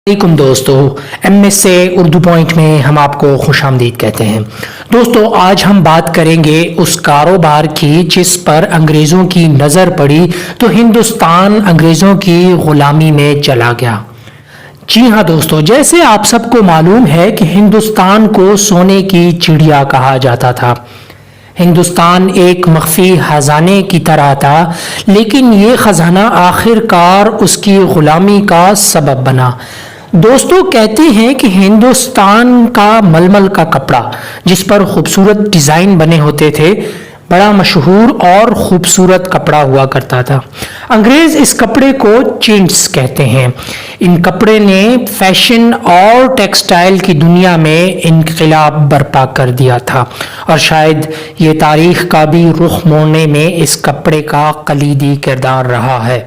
वालेकुम दोस्तों, MS से उर्दू पॉइंट में हम आपको खुश आमदीद कहते हैं। दोस्तों, आज हम बात करेंगे उस कारोबार की जिस पर अंग्रेज़ों की नज़र पड़ी तो हिंदुस्तान अंग्रेज़ों की ग़ुलामी में चला गया। जी हाँ दोस्तों, जैसे आप सबको मालूम है कि हिंदुस्तान को सोने की चिड़िया कहा जाता था। हिंदुस्तान एक मख्फी खजाने की तरह था, लेकिन ये खजाना आखिरकार उसकी ग़ुलामी का सबब बना। दोस्तों, कहते हैं कि हिंदुस्तान का मलमल का कपड़ा जिस पर खूबसूरत डिज़ाइन बने होते थे, बड़ा मशहूर और ख़ूबसूरत कपड़ा हुआ करता था। अंग्रेज़ इस कपड़े को चिंट्स कहते हैं। इन कपड़े ने फैशन और टेक्सटाइल की दुनिया में इनकलाब बर्पा कर दिया था और शायद ये तारीख़ का भी रुख मोड़ने में इस कपड़े का कलीदी किरदार रहा है।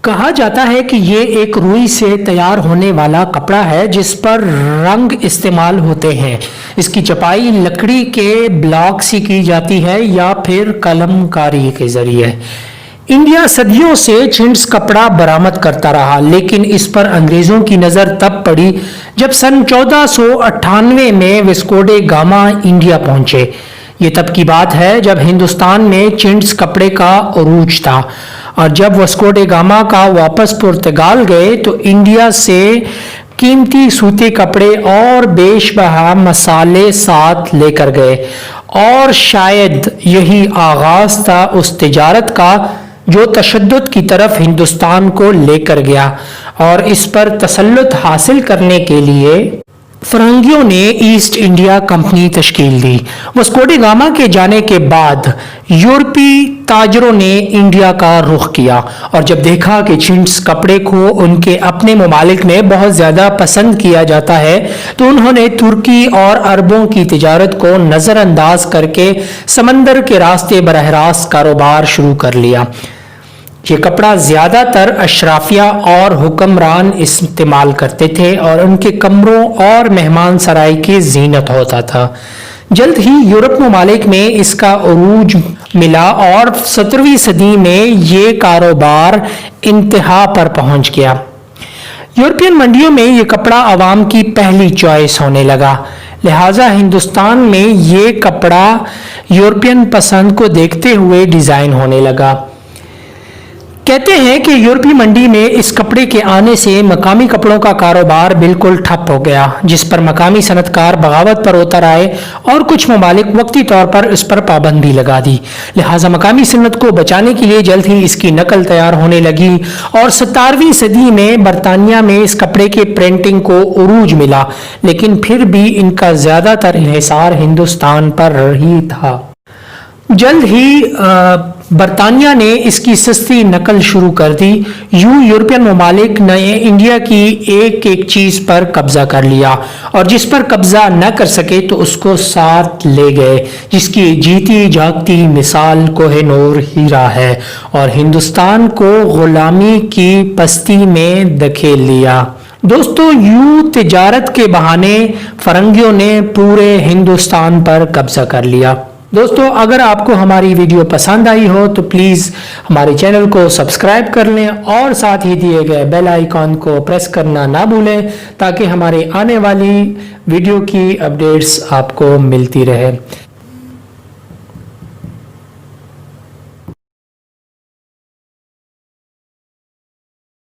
कहा जाता है कि ये एक रुई से तैयार होने वाला कपड़ा है जिस पर रंग इस्तेमाल होते हैं। इसकी छपाई लकड़ी के ब्लॉक से की जाती है या फिर कलमकारी के जरिए। इंडिया सदियों से चिंट्स कपड़ा बरामद करता रहा, लेकिन इस पर अंग्रेज़ों की नज़र तब पड़ी जब सन 1498 में वास्को ड गामा इंडिया पहुंचे। ये तब की बात है जब हिंदुस्तान में चिंट्स कपड़े का उरूज था, और जब वास्को ड गामा का वापस पुर्तगाल गए तो इंडिया से कीमती सूती कपड़े और बेशबहा मसाले साथ लेकर गए, और शायद यही आगाज था उस तिजारत का जो तशद्दुद की तरफ हिंदुस्तान को लेकर गया। और इस पर तसल्लुत हासिल करने के लिए फरंगियों ने ईस्ट इंडिया कंपनी तश्कील दी। वास्को ड गामा के जाने के बाद यूरोपी ताजरों ने इंडिया का रुख किया, और जब देखा कि चिंट्स कपड़े को उनके अपने ममालिक में बहुत ज़्यादा पसंद किया जाता है तो उन्होंने तुर्की और अरबों की तिजारत को नज़रअंदाज करके समंदर के रास्ते बरह रास्त कारोबार शुरू कर लिया। ये कपड़ा ज़्यादातर अशराफिया और हुक्मरान इस्तेमाल करते थे और उनके कमरों और मेहमान सराय की जीनत होता था। जल्द ही यूरोप ममालिक में इसका उरूज मिला और 17वीं सदी में ये कारोबार इंतहा पर पहुंच गया। यूरोपियन मंडियों में ये कपड़ा आवाम की पहली चॉइस होने लगा, लिहाजा हिंदुस्तान में ये कपड़ा यूरोपियन पसंद को देखते हुए डिज़ाइन होने लगा। कहते हैं कि यूरोपीय मंडी में इस कपड़े के आने से मकामी कपड़ों का कारोबार बिल्कुल ठप हो गया, जिस पर मकामी सनतकार बगावत पर उतर आए और कुछ ममालिक वक्ती तौर पर इस पर पाबंदी लगा दी। लिहाजा मकामी सन्नत को बचाने के लिए जल्द ही इसकी नकल तैयार होने लगी, और 17वीं सदी में बरतानिया में इस कपड़े के प्रिंटिंग को उरूज मिला, लेकिन फिर भी इनका ज़्यादातर इन्हिसार हिंदुस्तान पर ही था। जल्द ही बरतानिया ने इसकी सस्ती नकल शुरू कर दी। यूरोपियन ममालिक ने इंडिया की एक एक चीज़ पर कब्जा कर लिया, और जिस पर कब्जा न कर सके तो उसको साथ ले गए, जिसकी जीती जागती मिसाल कोहिनूर हीरा है, और हिंदुस्तान को गुलामी की पस्ती में धकेल लिया। दोस्तों, यूं तिजारत के बहाने फरंगियों ने पूरे हिंदुस्तान पर कब्जा कर लिया। दोस्तों, अगर आपको हमारी वीडियो पसंद आई हो तो प्लीज़ हमारे चैनल को सब्सक्राइब कर लें और साथ ही दिए गए बेल आइकॉन को प्रेस करना ना भूलें, ताकि हमारे आने वाली वीडियो की अपडेट्स आपको मिलती रहे।